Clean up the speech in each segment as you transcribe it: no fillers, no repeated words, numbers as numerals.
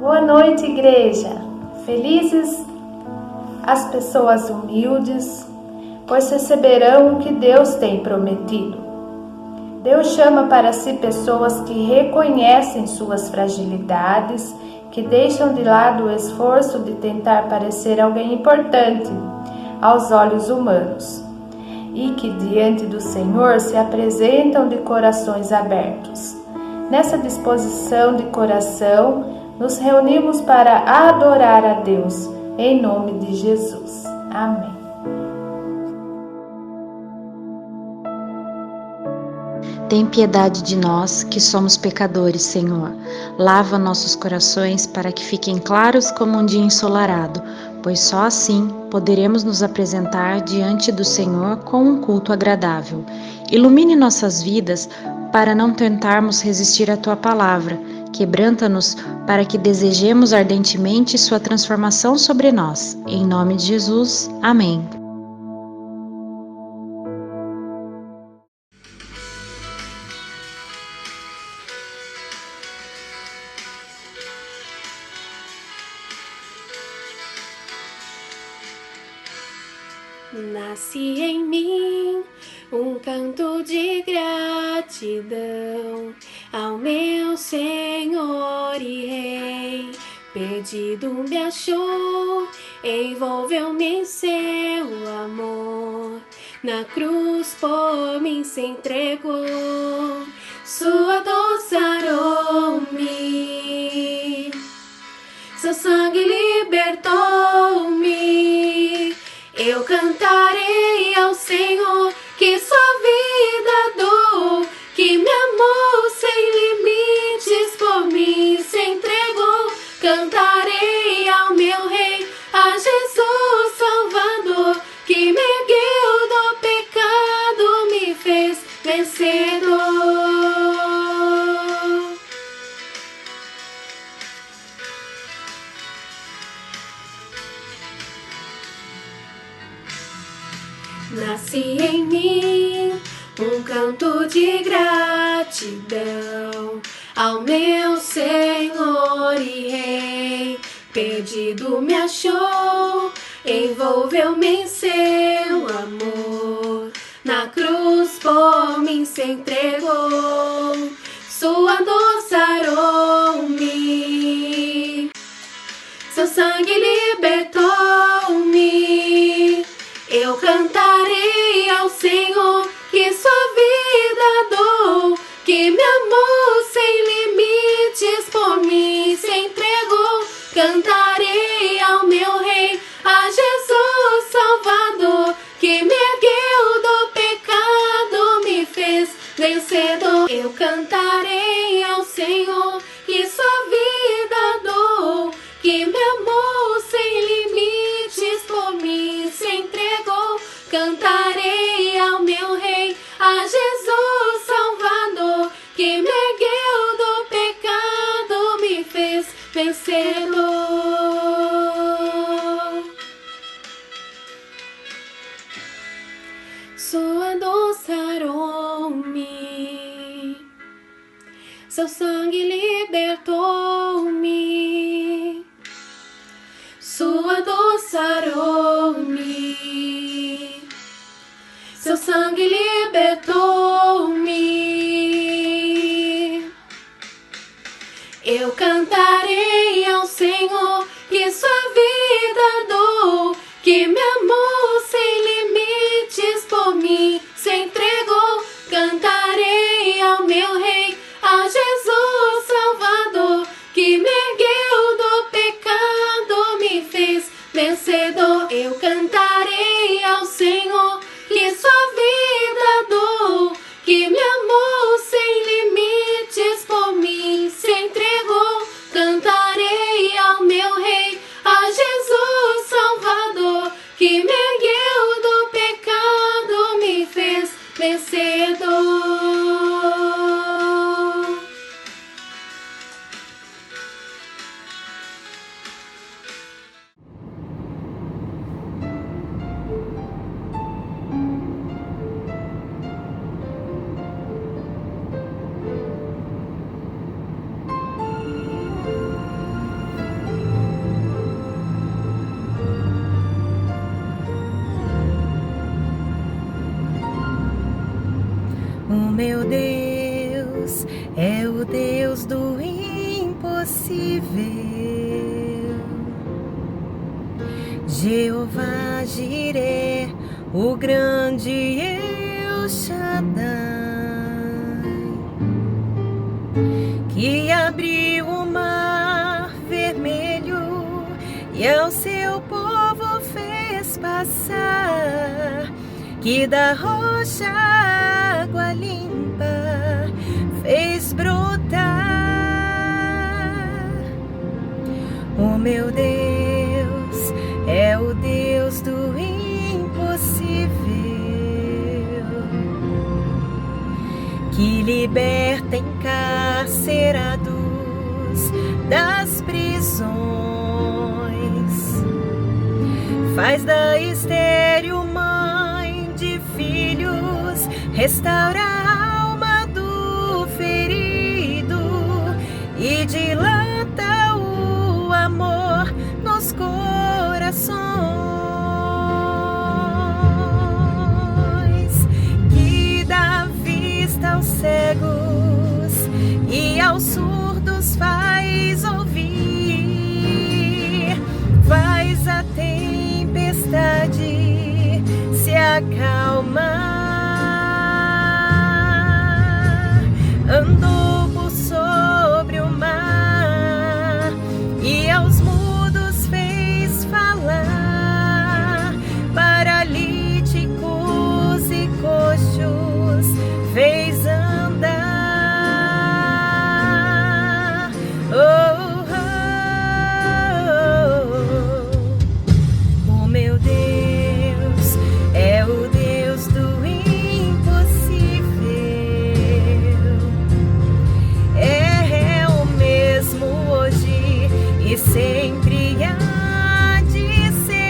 Boa noite, igreja! Felizes as pessoas humildes, pois receberão o que Deus tem prometido. Deus chama para si pessoas que reconhecem suas fragilidades, que deixam de lado o esforço de tentar parecer alguém importante aos olhos humanos e que diante do Senhor se apresentam de corações abertos. Nessa disposição de coração, nos reunimos para adorar a Deus, em nome de Jesus. Amém. Tem piedade de nós, que somos pecadores, Senhor. Lava nossos corações para que fiquem claros como um dia ensolarado, pois só assim poderemos nos apresentar diante do Senhor com um culto agradável. Ilumine nossas vidas para não tentarmos resistir à Tua palavra. Quebranta-nos para que desejemos ardentemente Sua transformação sobre nós. Em nome de Jesus. Amém. Nasce em mim um canto de gratidão ao meu Senhor e Rei. Perdido me achou, envolveu-me em seu amor. Na cruz por mim se entregou, sua dor sarou-me, seu sangue libertou-me. Eu cantarei ao Senhor que sua vida dou, que me amou sem limites, por mim se entregou. Cantarei ao meu Rei, a Jesus Salvador, que me ergueu do pecado, me fez vencedor. Nasce em mim um canto de gratidão ao meu Senhor e Rei. Perdido me achou, envolveu-me em seu amor. Na cruz por mim se entregou, sua dor sarou-me, seu sangue libertou-me. Eu cantarei ao Senhor que sua vida dou, que me amou sem limites, por mim se entregou. Cantarei ao meu Rei, a Jesus Salvador, que me ergueu do pecado, me fez vencedor. Eu cantarei ao Senhor que sua vida dou, que me amou sem limites, por mim se entregou. Cantarei ao meu Rei, a Jesus Salvador, que me ergueu do pecado, me fez vencedor. Sua dor sarou-me, seu sangue libertou-me, sua dor sarou-me, seu sangue libertou-me. Eu cantarei ao Senhor que sua vida dou, que me amou sem limites, por mim se entregou. Cantarei ao meu Rei, a Jesus Salvador, que me ergueu do pecado, me fez vencedor. Eu cantarei ao Senhor que sua vida dou, que me amou sem limites, por mim se entregou. Cantarei ao meu Rei, a Jesus Salvador, que me ergueu do pecado, me fez vencedor. O meu Deus é o Deus do impossível. Jeová Jireh, o grande El Shaddai, que abriu o mar vermelho e ao seu povo fez passar, que da rocha água limpa fez brotar. O meu Deus é o Deus do impossível, que liberta encarcerados das prisões, faz da estéril mãe de filhos, restaura a alma do ferido e dilata o amor nos corações, que dá vista aos cegos e aos surdos faz ouvir, faz a tempestade se acalmar, andou por sobre o mar e aos mudos fez falar, paralíticos e coxos fez andar. Oh, oh, oh. O meu Deus é o Deus do impossível, é o mesmo hoje e sempre há de ser.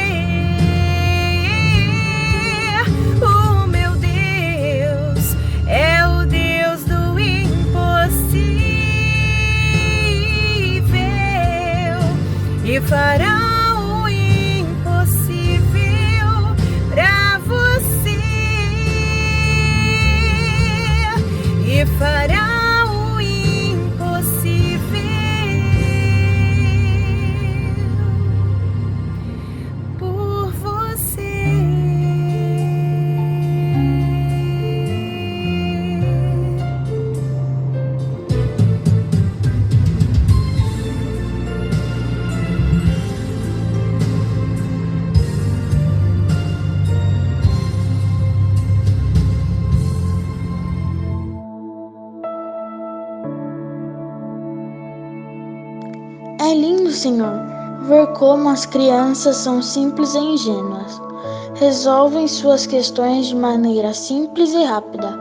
O meu Deus é o Deus do impossível e fará o impossível pra você, e fará o impossível por você. É lindo, Senhor, ver como as crianças são simples e ingênuas. Resolvem suas questões de maneira simples e rápida.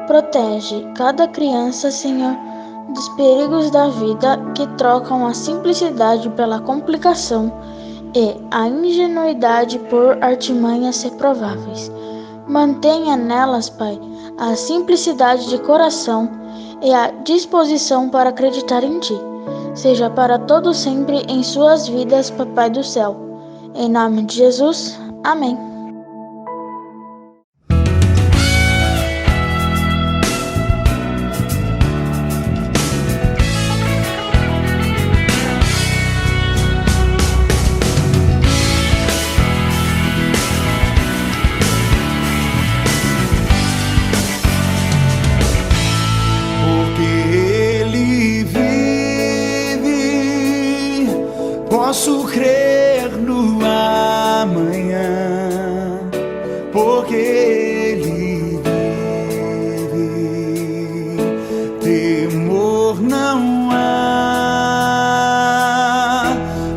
Protege cada criança, Senhor, dos perigos da vida que trocam a simplicidade pela complicação e a ingenuidade por artimanhas reprováveis. Mantenha nelas, Pai, a simplicidade de coração e a disposição para acreditar em Ti. Seja para todo sempre em suas vidas, Papai do céu. Em nome de Jesus, amém. Posso crer no amanhã, porque Ele vive. Temor não há,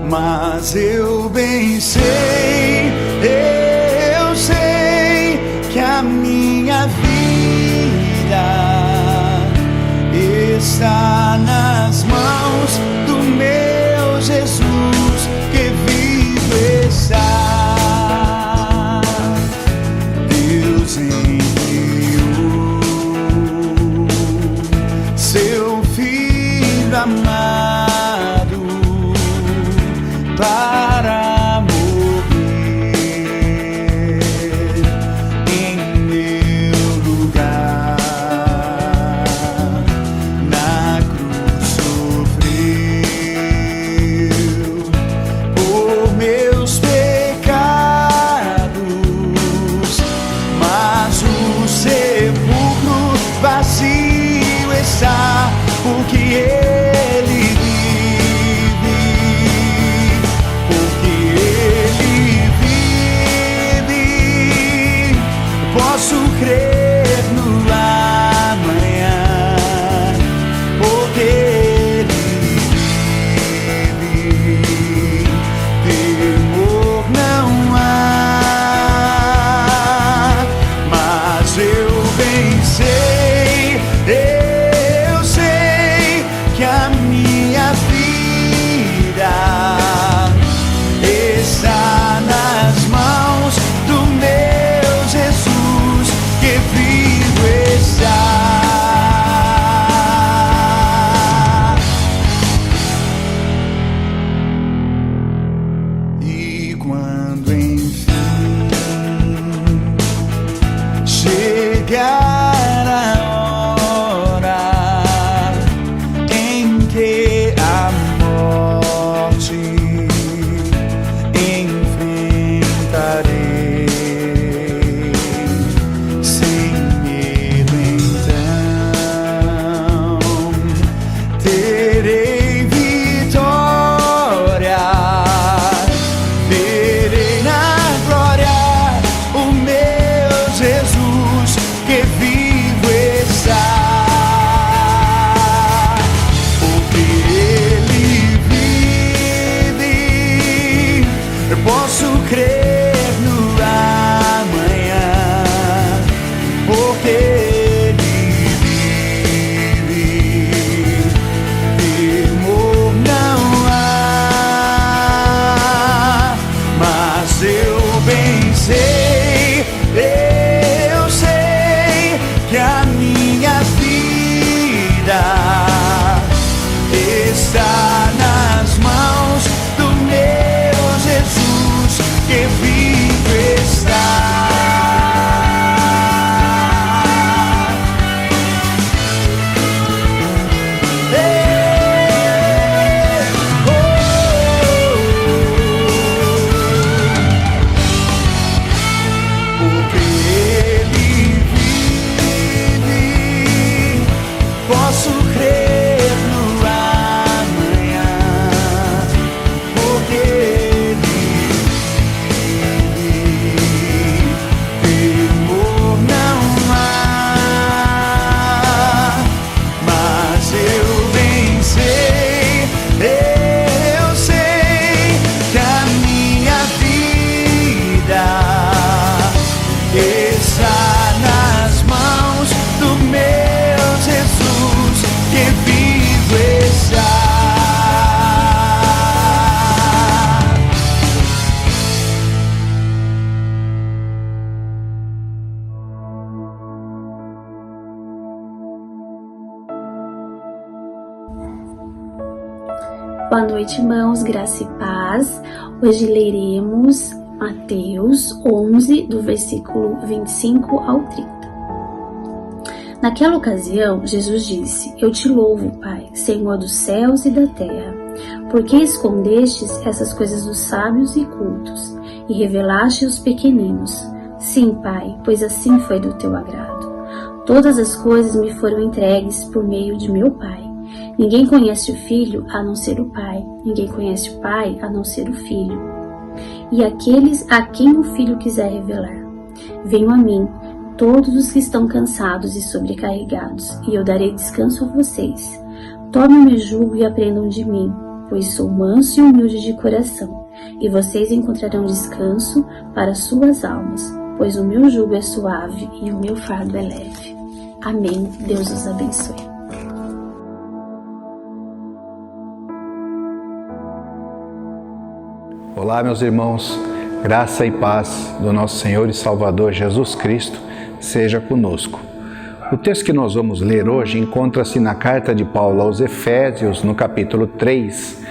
mas eu bem sei, eu sei que a minha vida está nas mãos do meu Jesus, que vive está. Deus enviou seu Filho amado para morrer em meu lugar. porque Ele vive, temor não há, mas eu bem sei, eu sei que a minha vida está nas mãos do meu Jesus, que vivo está. Porque Ele vive, posso crer no amanhã. Porque Ele vive, temor não há, mas eu bem sei, eu sei que a minha vida está nas mãos do meu Jesus, que vivo está. Boa noite, irmãos, graça e paz. Hoje leremos Mateus 11, do versículo 25 ao 30. Naquela ocasião, Jesus disse: Eu te louvo, Pai, Senhor dos céus e da terra, porque escondestes essas coisas dos sábios e cultos e revelaste aos pequeninos. Sim, Pai, pois assim foi do teu agrado. Todas as coisas me foram entregues por meio de meu Pai. Ninguém conhece o Filho a não ser o Pai. Ninguém conhece o Pai a não ser o Filho. E aqueles a quem o Filho quiser revelar. Venham a mim, todos os que estão cansados e sobrecarregados, e eu darei descanso a vocês. Tomem o meu jugo e aprendam de mim, pois sou manso e humilde de coração, e vocês encontrarão descanso para suas almas, pois o meu jugo é suave e o meu fardo é leve. Amém. Deus os abençoe. Olá, meus irmãos, graça e paz do nosso Senhor e Salvador Jesus Cristo seja conosco. O texto que nós vamos ler hoje encontra-se na carta de Paulo aos Efésios, no capítulo 3,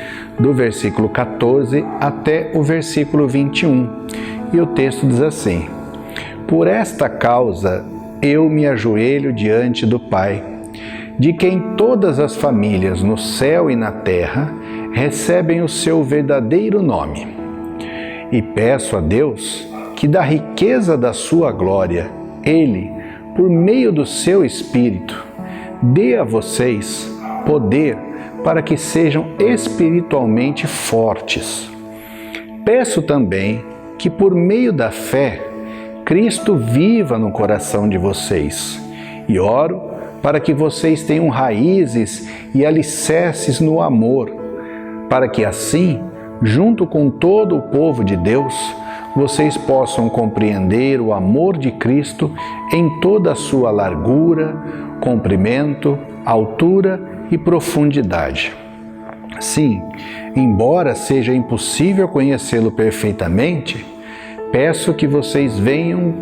do versículo 14 até o versículo 21. E o texto diz assim: Por esta causa eu me ajoelho diante do Pai, de quem todas as famílias no céu e na terra recebem o seu verdadeiro nome. E peço a Deus que da riqueza da sua glória, Ele, por meio do seu Espírito, dê a vocês poder para que sejam espiritualmente fortes. Peço também que por meio da fé, Cristo viva no coração de vocês. E oro para que vocês tenham raízes e alicerces no amor, para que assim, junto com todo o povo de Deus, vocês possam compreender o amor de Cristo em toda a sua largura, comprimento, altura e profundidade. Sim, embora seja impossível conhecê-lo perfeitamente, peço que vocês venham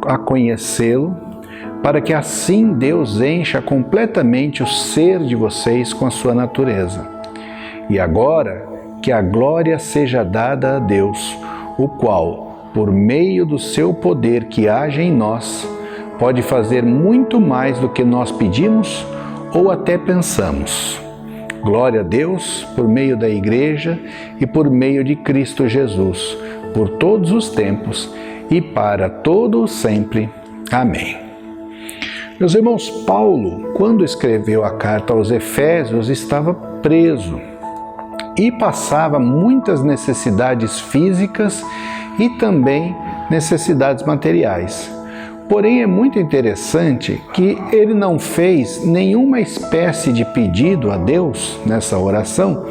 a conhecê-lo, para que assim Deus encha completamente o ser de vocês com a sua natureza. E agora, que a glória seja dada a Deus, o qual, por meio do seu poder que age em nós, pode fazer muito mais do que nós pedimos ou até pensamos. Glória a Deus por meio da Igreja e por meio de Cristo Jesus, por todos os tempos e para todo o sempre. Amém. Meus irmãos, Paulo, quando escreveu a carta aos Efésios, estava preso e passava muitas necessidades físicas e também necessidades materiais. Porém, é muito interessante que ele não fez nenhuma espécie de pedido a Deus nessa oração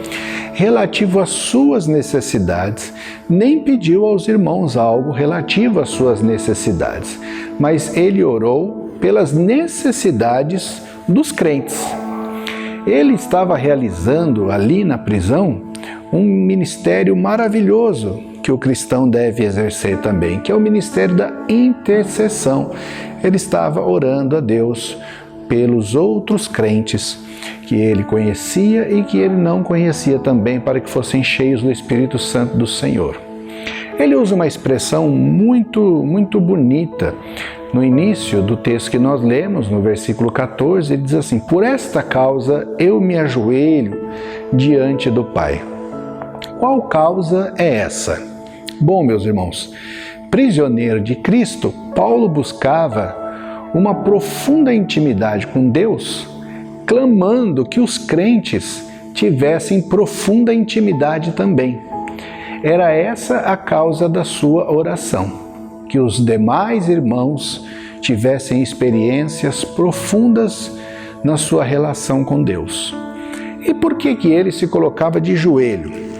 relativo às suas necessidades, nem pediu aos irmãos algo relativo às suas necessidades, mas ele orou pelas necessidades dos crentes. Ele estava realizando ali na prisão um ministério maravilhoso que o cristão deve exercer também, que é o ministério da intercessão. Ele estava orando a Deus pelos outros crentes que ele conhecia e que ele não conhecia também, para que fossem cheios do Espírito Santo do Senhor. Ele usa uma expressão muito bonita. No início do texto que nós lemos, no versículo 14, ele diz assim: por esta causa eu me ajoelho diante do Pai. Qual causa é essa? Bom, meus irmãos, prisioneiro de Cristo, Paulo buscava uma profunda intimidade com Deus, clamando que os crentes tivessem profunda intimidade também. Era essa a causa da sua oração, que os demais irmãos tivessem experiências profundas na sua relação com Deus. E por que ele se colocava de joelho?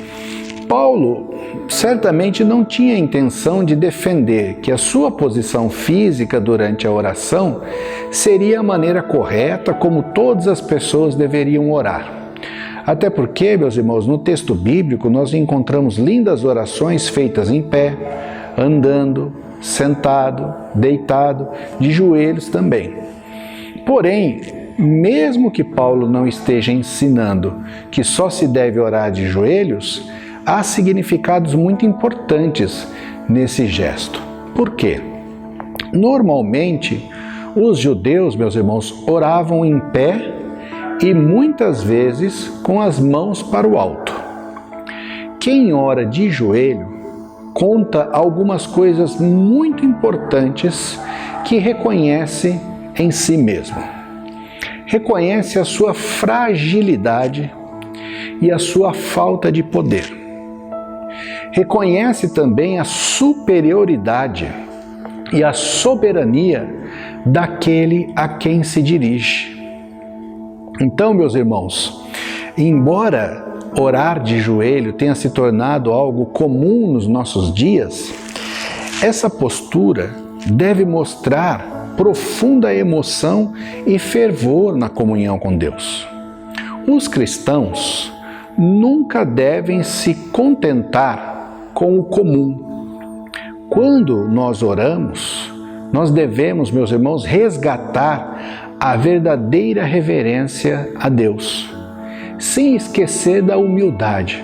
Paulo certamente não tinha intenção de defender que a sua posição física durante a oração seria a maneira correta como todas as pessoas deveriam orar. Até porque, meus irmãos, no texto bíblico nós encontramos lindas orações feitas em pé, andando, sentado, deitado, de joelhos também. Porém, mesmo que Paulo não esteja ensinando que só se deve orar de joelhos, há significados muito importantes nesse gesto. Por quê? Normalmente, os judeus, meus irmãos, oravam em pé e muitas vezes com as mãos para o alto. Quem ora de joelho conta algumas coisas muito importantes que reconhece em si mesmo. Reconhece a sua fragilidade e a sua falta de poder. Reconhece também a superioridade e a soberania daquele a quem se dirige. Então, meus irmãos, embora orar de joelho tenha se tornado algo comum nos nossos dias, essa postura deve mostrar profunda emoção e fervor na comunhão com Deus. Os cristãos nunca devem se contentar com o comum. Quando nós oramos, nós devemos, meus irmãos, resgatar a verdadeira reverência a Deus, sem esquecer da humildade,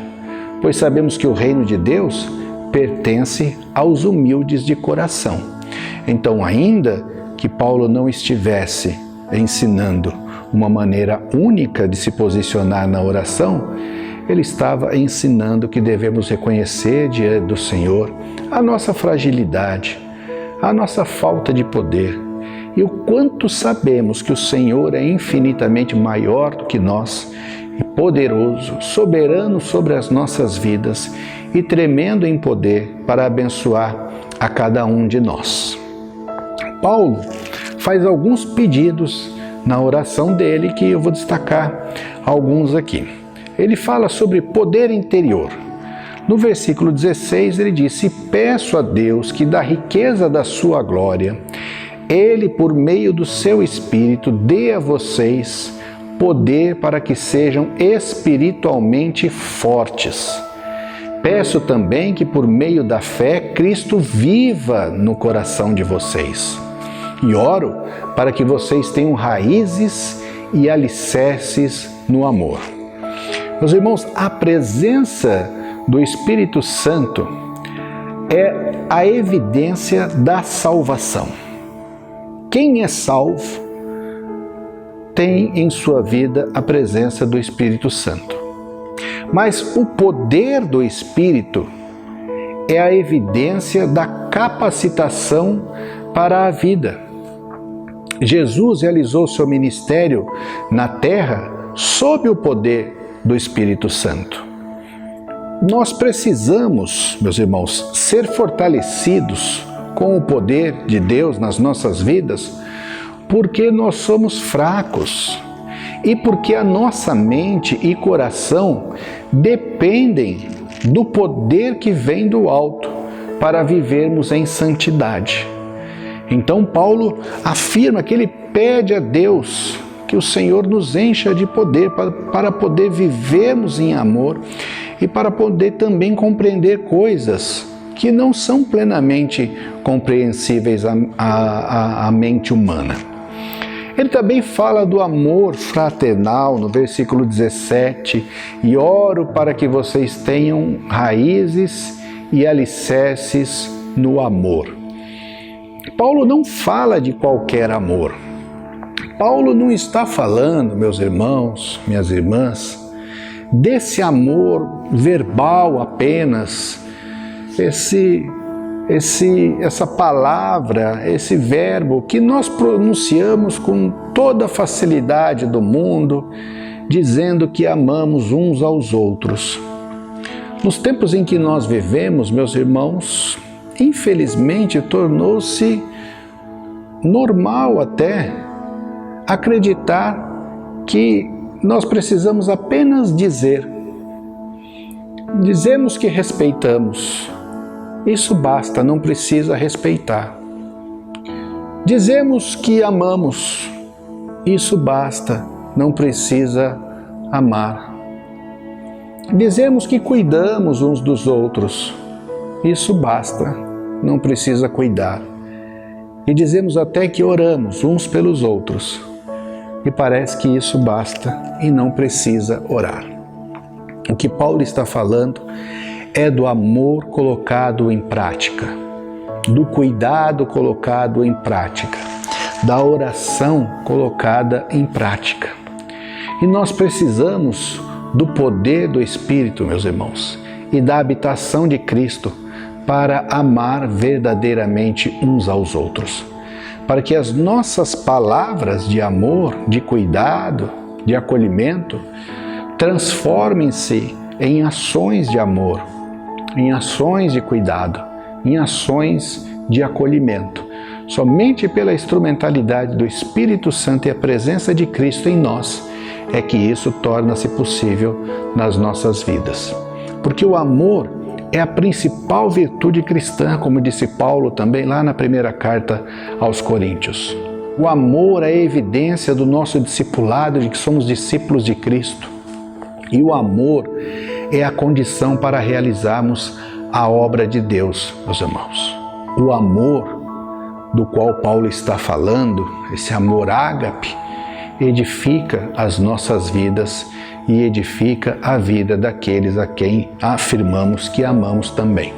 pois sabemos que o reino de Deus pertence aos humildes de coração. Então, ainda que Paulo não estivesse ensinando uma maneira única de se posicionar na oração, ele estava ensinando que devemos reconhecer diante do Senhor a nossa fragilidade, a nossa falta de poder, e o quanto sabemos que o Senhor é infinitamente maior do que nós, e poderoso, soberano sobre as nossas vidas e tremendo em poder para abençoar a cada um de nós. Paulo faz alguns pedidos na oração dele que eu vou destacar alguns aqui. Ele fala sobre poder interior. No versículo 16 ele diz: "E peço a Deus que da riqueza da sua glória, Ele, por meio do seu Espírito, dê a vocês poder para que sejam espiritualmente fortes. Peço também que por meio da fé Cristo viva no coração de vocês. E oro para que vocês tenham raízes e alicerces no amor." Meus irmãos, a presença do Espírito Santo é a evidência da salvação. Quem é salvo tem em sua vida a presença do Espírito Santo. Mas o poder do Espírito é a evidência da capacitação para a vida. Jesus realizou seu ministério na terra sob o poder do Espírito Santo. Nós precisamos, meus irmãos, ser fortalecidos com o poder de Deus nas nossas vidas, porque nós somos fracos e porque a nossa mente e coração dependem do poder que vem do alto para vivermos em santidade. Então Paulo afirma que ele pede a Deus que o Senhor nos encha de poder para poder vivermos em amor e para poder também compreender coisas que não são plenamente compreensíveis à mente humana. Ele também fala do amor fraternal no versículo 17, e oro para que vocês tenham raízes e alicerces no amor. Paulo não fala de qualquer amor. Paulo não está falando, meus irmãos, minhas irmãs, desse amor verbal apenas, essa palavra, esse verbo que nós pronunciamos com toda a facilidade do mundo, dizendo que amamos uns aos outros. Nos tempos em que nós vivemos, meus irmãos, infelizmente tornou-se normal até acreditar que nós precisamos apenas dizemos que respeitamos. Isso basta, não precisa respeitar. Dizemos que amamos. Isso basta, não precisa amar. Dizemos que cuidamos uns dos outros. Isso basta, não precisa cuidar. E dizemos até que oramos uns pelos outros. E parece que isso basta e não precisa orar. O que Paulo está falando é do amor colocado em prática, do cuidado colocado em prática, da oração colocada em prática. E nós precisamos do poder do Espírito, meus irmãos, e da habitação de Cristo para amar verdadeiramente uns aos outros, para que as nossas palavras de amor, de cuidado, de acolhimento, transformem-se em ações de amor, em ações de cuidado, em ações de acolhimento. Somente pela instrumentalidade do Espírito Santo e a presença de Cristo em nós é que isso torna-se possível nas nossas vidas. Porque o amor é a principal virtude cristã, como disse Paulo também lá na primeira carta aos Coríntios. O amor é a evidência do nosso discipulado, de que somos discípulos de Cristo. E o amor é a condição para realizarmos a obra de Deus, meus irmãos. O amor do qual Paulo está falando, esse amor ágape, edifica as nossas vidas e edifica a vida daqueles a quem afirmamos que amamos também.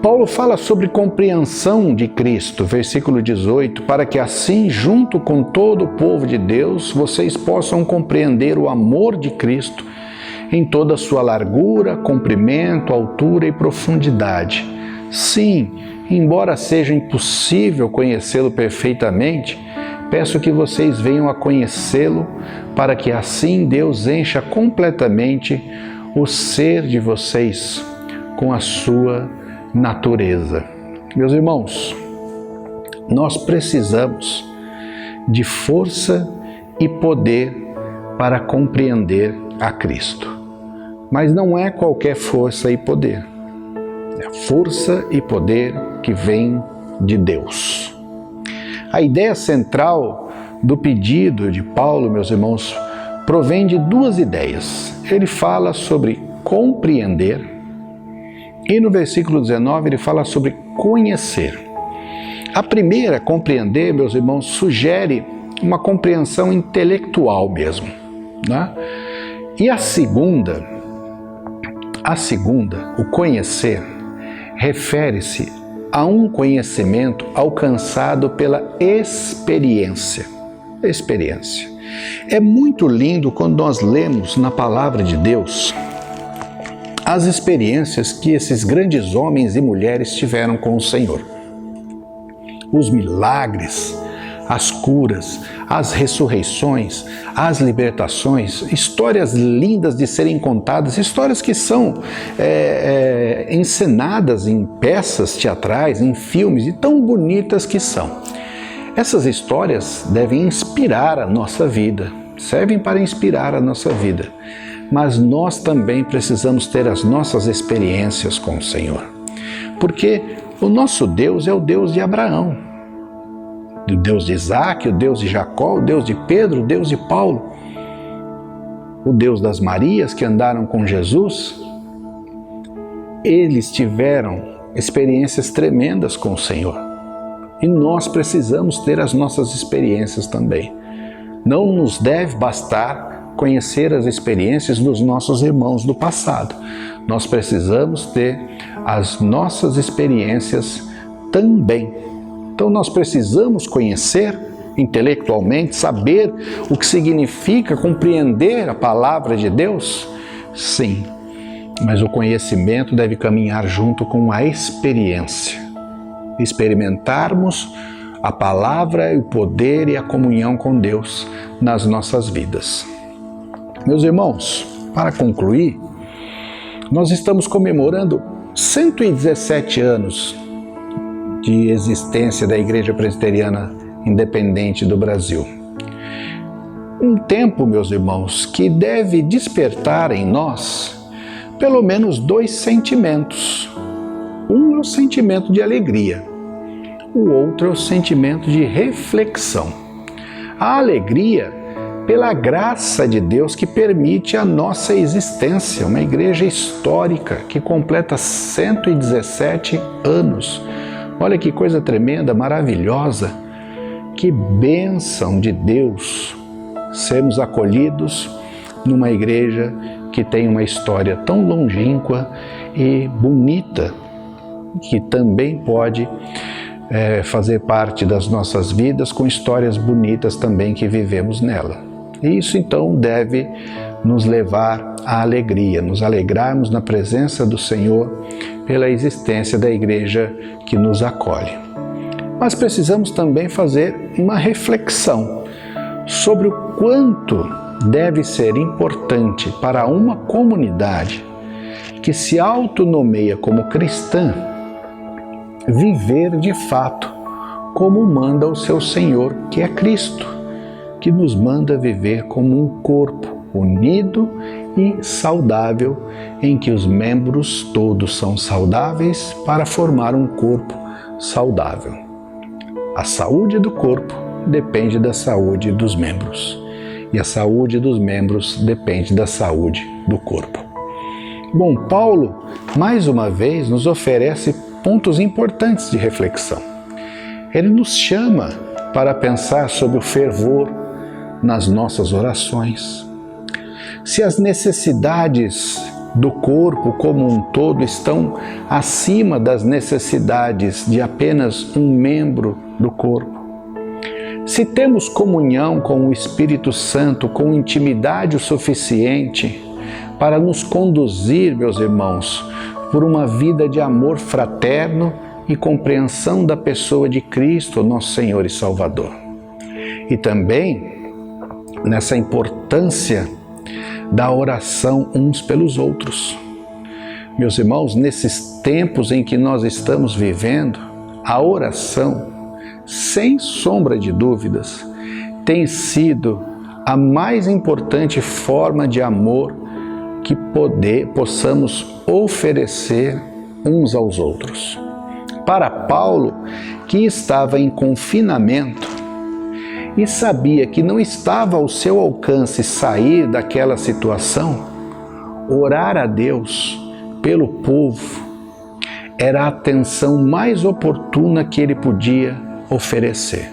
Paulo fala sobre compreensão de Cristo, versículo 18, para que assim, junto com todo o povo de Deus, vocês possam compreender o amor de Cristo em toda a sua largura, comprimento, altura e profundidade. Sim, embora seja impossível conhecê-lo perfeitamente, peço que vocês venham a conhecê-lo, para que assim Deus encha completamente o ser de vocês com a sua natureza. Meus irmãos, nós precisamos de força e poder para compreender a Cristo. Mas não é qualquer força e poder. É força e poder que vem de Deus. A ideia central do pedido de Paulo, meus irmãos, provém de duas ideias. Ele fala sobre compreender e no versículo 19 ele fala sobre conhecer. A primeira, compreender, meus irmãos, sugere uma compreensão intelectual mesmo, né? E a segunda, o conhecer, refere-se a um conhecimento alcançado pela experiência. É muito lindo quando nós lemos na palavra de Deus as experiências que esses grandes homens e mulheres tiveram com o Senhor. Os milagres, as curas, as ressurreições, as libertações, histórias lindas de serem contadas, histórias que são encenadas em peças teatrais, em filmes, e tão bonitas que são. Essas histórias devem inspirar a nossa vida, servem para inspirar a nossa vida, mas nós também precisamos ter as nossas experiências com o Senhor, porque O nosso Deus é o Deus de Abraão, o Deus de Isaac, o Deus de Jacó, o Deus de Pedro, o Deus de Paulo, o Deus das Marias que andaram com Jesus. Eles tiveram experiências tremendas com o Senhor. E nós precisamos ter as nossas experiências também. Não nos deve bastar conhecer as experiências dos nossos irmãos do passado. Nós precisamos ter as nossas experiências também. Então nós precisamos conhecer intelectualmente, saber o que significa compreender a palavra de Deus? Sim, mas o conhecimento deve caminhar junto com a experiência. Experimentarmos a palavra, o poder e a comunhão com Deus nas nossas vidas. Meus irmãos, para concluir, nós estamos comemorando 117 anos de existência da Igreja Presbiteriana Independente do Brasil. Um tempo, meus irmãos, que deve despertar em nós pelo menos 2 sentimentos. Um é o sentimento de alegria, o outro é o sentimento de reflexão. A alegria pela graça de Deus que permite a nossa existência, uma igreja histórica que completa 117 anos. Olha que coisa tremenda, maravilhosa, que bênção de Deus sermos acolhidos numa igreja que tem uma história tão longínqua e bonita, que também pode fazer parte das nossas vidas com histórias bonitas também que vivemos nela. E isso então deve nos levar à alegria, nos alegrarmos na presença do Senhor pela existência da igreja que nos acolhe. Mas precisamos também fazer uma reflexão sobre o quanto deve ser importante para uma comunidade que se autonomeia como cristã viver de fato como manda o seu Senhor, que é Cristo, que nos manda viver como um corpo unido e saudável, em que os membros todos são saudáveis para formar um corpo saudável. A saúde do corpo depende da saúde dos membros, e a saúde dos membros depende da saúde do corpo. Bom, Paulo, mais uma vez, nos oferece pontos importantes de reflexão. Ele nos chama para pensar sobre o fervor nas nossas orações. Se as necessidades do corpo como um todo estão acima das necessidades de apenas um membro do corpo, se temos comunhão com o Espírito Santo, com intimidade o suficiente para nos conduzir, meus irmãos, por uma vida de amor fraterno e compreensão da pessoa de Cristo, nosso Senhor e Salvador. E também nessa importância da oração uns pelos outros. Meus irmãos, nesses tempos em que nós estamos vivendo, a oração, sem sombra de dúvidas, tem sido a mais importante forma de amor que possamos oferecer uns aos outros. Para Paulo, que estava em confinamento e sabia que não estava ao seu alcance sair daquela situação, orar a Deus pelo povo era a atenção mais oportuna que ele podia oferecer.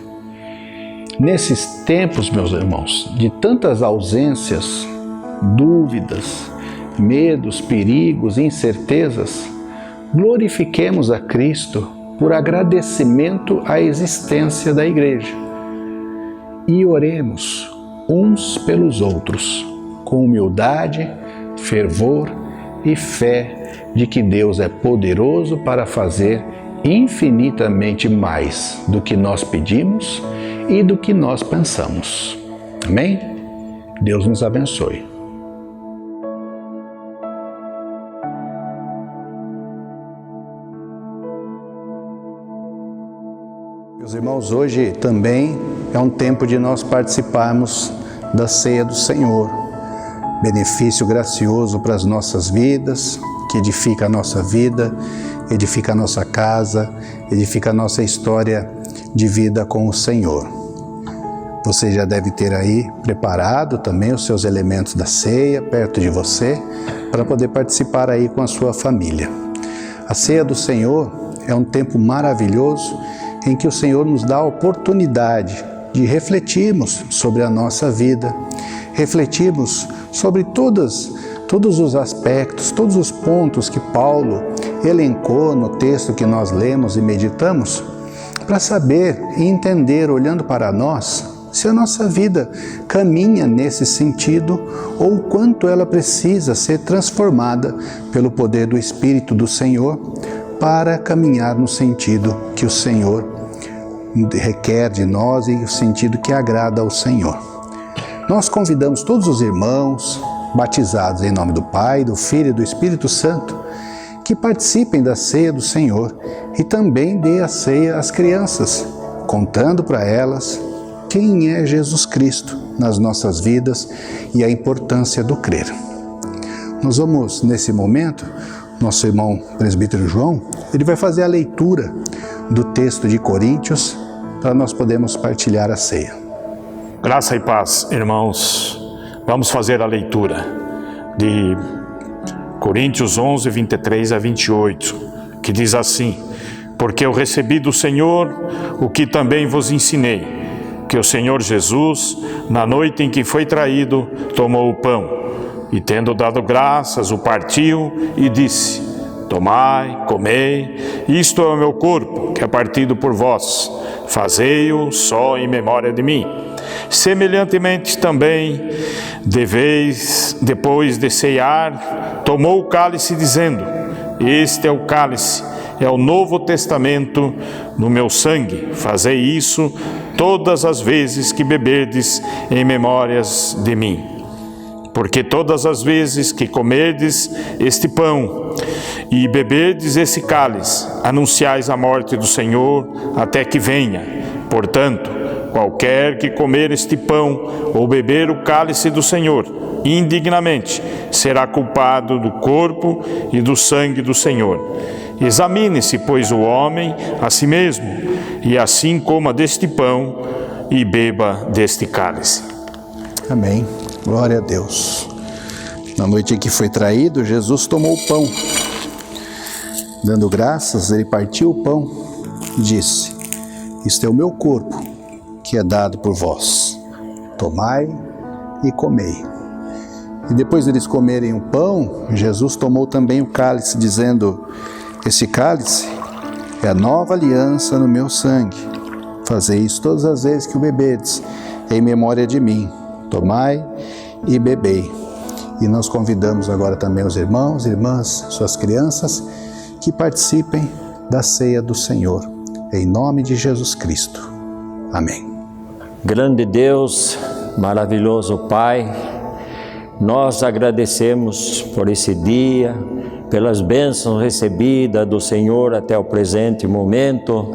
Nesses tempos, meus irmãos, de tantas ausências, dúvidas, medos, perigos, incertezas, glorifiquemos a Cristo por agradecimento à existência da igreja e oremos uns pelos outros com humildade, fervor e fé de que Deus é poderoso para fazer infinitamente mais do que nós pedimos e do que nós pensamos. Amém? Deus nos abençoe. Meus irmãos, hoje também é um tempo de nós participarmos da ceia do Senhor. Benefício gracioso para as nossas vidas, que edifica a nossa vida, edifica a nossa casa, edifica a nossa história de vida com o Senhor. Você já deve ter aí preparado também os seus elementos da ceia perto de você, para poder participar aí com a sua família. A ceia do Senhor é um tempo maravilhoso em que o Senhor nos dá a oportunidade de refletirmos sobre a nossa vida, refletirmos sobre todos os aspectos, todos os pontos que Paulo elencou no texto que nós lemos e meditamos, para saber e entender, olhando para nós, se a nossa vida caminha nesse sentido ou o quanto ela precisa ser transformada pelo poder do Espírito do Senhor para caminhar no sentido que o Senhor requer de nós e o sentido que agrada ao Senhor. Nós convidamos todos os irmãos batizados em nome do Pai, do Filho e do Espírito Santo que participem da ceia do Senhor e também dê a ceia às crianças, contando para elas quem é Jesus Cristo nas nossas vidas e a importância do crer. Nós vamos, nesse momento, nosso irmão presbítero João, ele vai fazer a leitura do texto de Coríntios para nós podermos partilhar a ceia. Graça e paz, irmãos. Vamos fazer a leitura de Coríntios 11, 23 a 28, que diz assim: porque eu recebi do Senhor o que também vos ensinei, que o Senhor Jesus, na noite em que foi traído, tomou o pão, e tendo dado graças, o partiu e disse: tomai, comei, isto é o meu corpo, que é partido por vós, fazei-o só em memória de mim. Semelhantemente também, depois de ceiar, tomou o cálice, dizendo: este é o cálice, é o novo testamento no meu sangue, fazei isso todas as vezes que beberdes em memórias de mim. Porque todas as vezes que comerdes este pão e beberdes esse cálice, anunciais a morte do Senhor até que venha. Portanto, qualquer que comer este pão ou beber o cálice do Senhor indignamente, será culpado do corpo e do sangue do Senhor. Examine-se, pois, o homem a si mesmo, e assim coma deste pão e beba deste cálice. Amém. Glória a Deus. Na noite em que foi traído, Jesus tomou o pão. Dando graças, ele partiu o pão e disse: isto é o meu corpo, que é dado por vós. Tomai e comei. E depois deles comerem o pão, Jesus tomou também o cálice, dizendo: esse cálice é a nova aliança no meu sangue. Fazei isso todas as vezes que o beberdes, em memória de mim. Tomai e bebei. E nós convidamos agora também os irmãos, irmãs, suas crianças, que participem da ceia do Senhor, em nome de Jesus Cristo. Amém. Grande Deus, maravilhoso Pai, nós agradecemos por esse dia, pelas bênçãos recebidas do Senhor até o presente momento.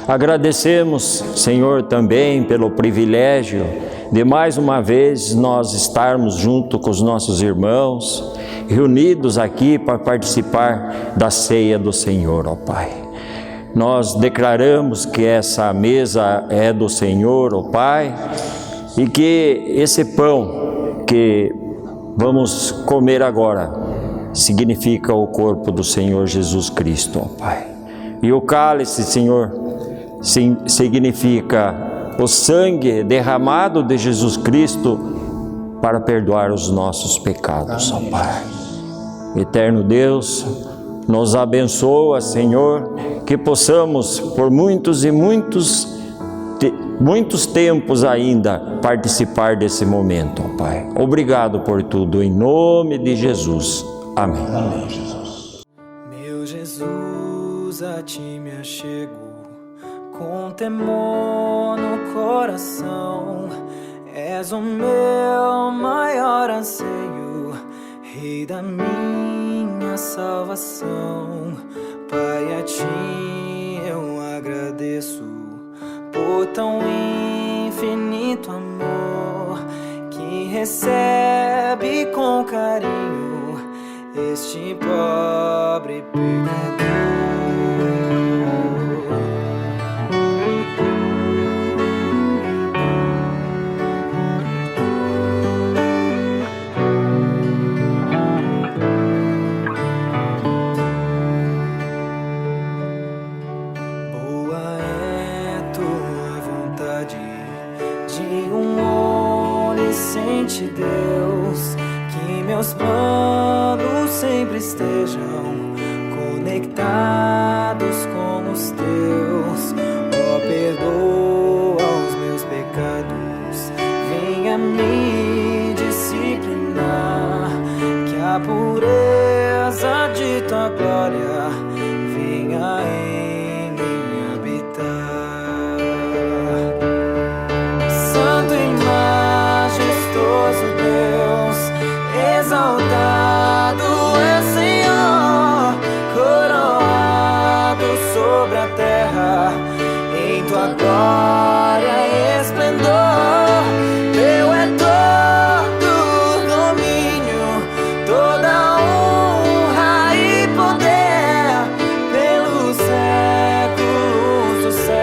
Agradecemos, Senhor, também pelo privilégio de mais uma vez nós estarmos junto com os nossos irmãos, reunidos aqui para participar da ceia do Senhor, ó Pai. Nós declaramos que essa mesa é do Senhor, ó Pai, e que esse pão que vamos comer agora significa o corpo do Senhor Jesus Cristo, ó Pai. E o cálice, Senhor, significa o sangue derramado de Jesus Cristo para perdoar os nossos pecados, ó Pai. Eterno Deus, nos abençoa, Senhor, que possamos por muitos e muitos tempos ainda participar desse momento, ó Pai. Obrigado por tudo, em nome de Jesus. Amém. Amém, Jesus. Meu Jesus, a ti me achego com temor no coração. És o meu maior anseio, Rei da minha salvação. Pai, a ti eu agradeço por tão infinito amor que recebe com carinho este pobre pecador. Boa é tua vontade de onisciente Deus, que meus planos sempre estejam conectados com os teus. Ó, perdoa os meus pecados, venha me disciplinar, que a pureza de tua glória venha em mim habitar. Santo e majestoso Deus, exaltado é Senhor, coroado sobre a terra, em tua glória e esplendor. Teu é todo domínio, toda honra e poder, pelos séculos dos séculos.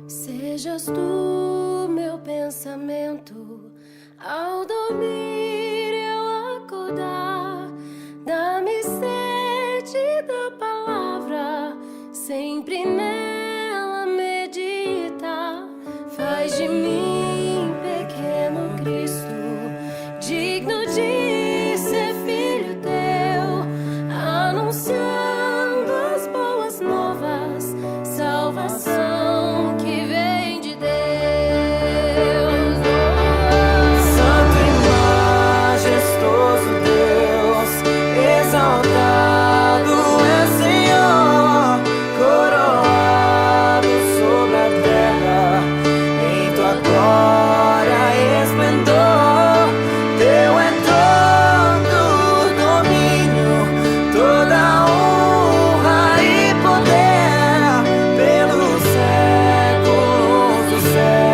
Sejas tu meu pensamento ao dormir e ao acordar. Dá-me sede da palavra, sempre nela meditar. Faz de mim pequeno Cristo, digno de ser filho teu, anunciando as boas novas, salvação que vem de Deus. Santo e majestoso Deus, exaltado é Senhor, coroado sobre a terra, em tua glória e esplendor. Teu é todo domínio, toda honra e poder, pelos séculos dos séculos.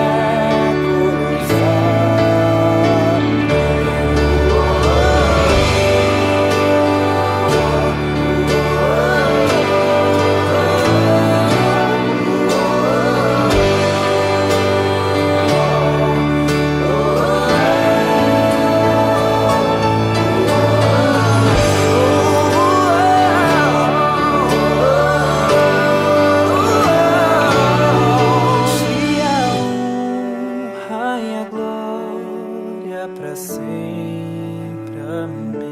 Te a honra e a glória para sempre. Amém.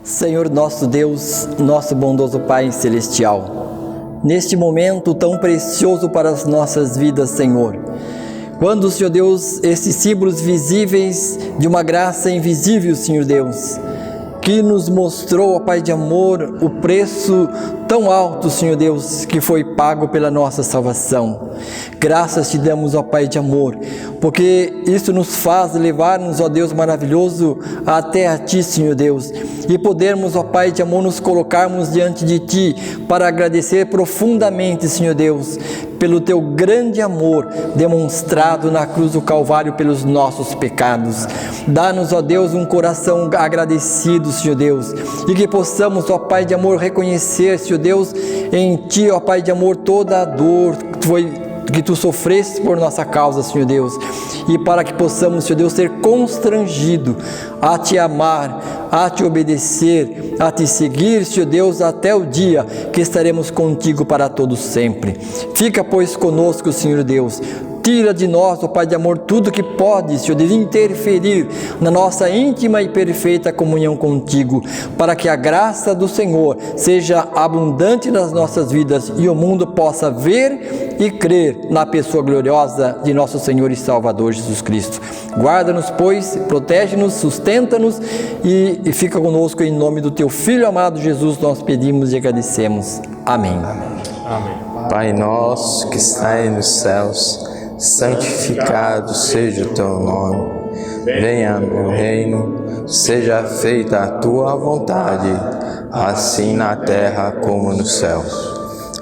Senhor nosso Deus, nosso bondoso Pai Celestial, neste momento tão precioso para as nossas vidas, Senhor, quando, Senhor Deus, esses símbolos visíveis de uma graça invisível, Senhor Deus, que nos mostrou, ó Pai de amor, o preço tão alto, Senhor Deus, que foi pago pela nossa salvação. Graças te damos, ó Pai de amor, porque isso nos faz levar-nos, ó Deus maravilhoso, até a Ti, Senhor Deus, e podermos, ó Pai de amor, nos colocarmos diante de Ti para agradecer profundamente, Senhor Deus, pelo Teu grande amor demonstrado na cruz do Calvário pelos nossos pecados. Dá-nos, ó Deus, um coração agradecido, Senhor Deus, e que possamos, ó Pai de amor, reconhecer, Senhor Deus, em Ti, ó Pai de amor, toda a dor que Tu sofreste por nossa causa, Senhor Deus, e para que possamos, Senhor Deus, ser constrangido a Te amar, a Te obedecer, a Te seguir, Senhor Deus, até o dia que estaremos contigo para todos sempre. Fica, pois, conosco, Senhor Deus, Tira de nós, ó Pai de amor, tudo que pode, Senhor Deus, interferir na nossa íntima e perfeita comunhão contigo, para que a graça do Senhor seja abundante nas nossas vidas e o mundo possa ver e crer na pessoa gloriosa de nosso Senhor e Salvador Jesus Cristo. Guarda-nos, pois, protege-nos, sustenta-nos e fica conosco em nome do teu Filho amado Jesus, nós pedimos e agradecemos. Amém. Amém. Pai nosso que estais nos céus, santificado seja o teu nome, venha o teu reino, seja feita a tua vontade, assim na terra como no céu.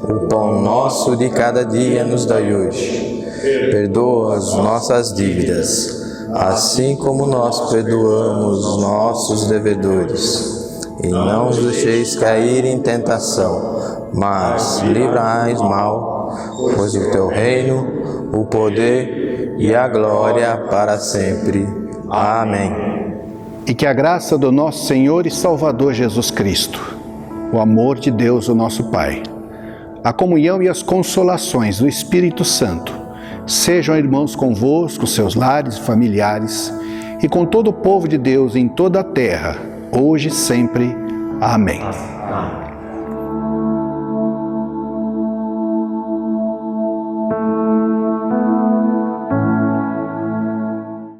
O pão nosso de cada dia nos dai hoje, perdoa as nossas dívidas, assim como nós perdoamos os nossos devedores, e não os deixeis cair em tentação, mas livrai-nos mal, pois o teu reino, o poder e a glória para sempre. Amém. E que a graça do nosso Senhor e Salvador Jesus Cristo, o amor de Deus, o nosso Pai, a comunhão e as consolações do Espírito Santo sejam, irmãos, convosco, seus lares e familiares, e com todo o povo de Deus em toda a terra, hoje e sempre. Amém.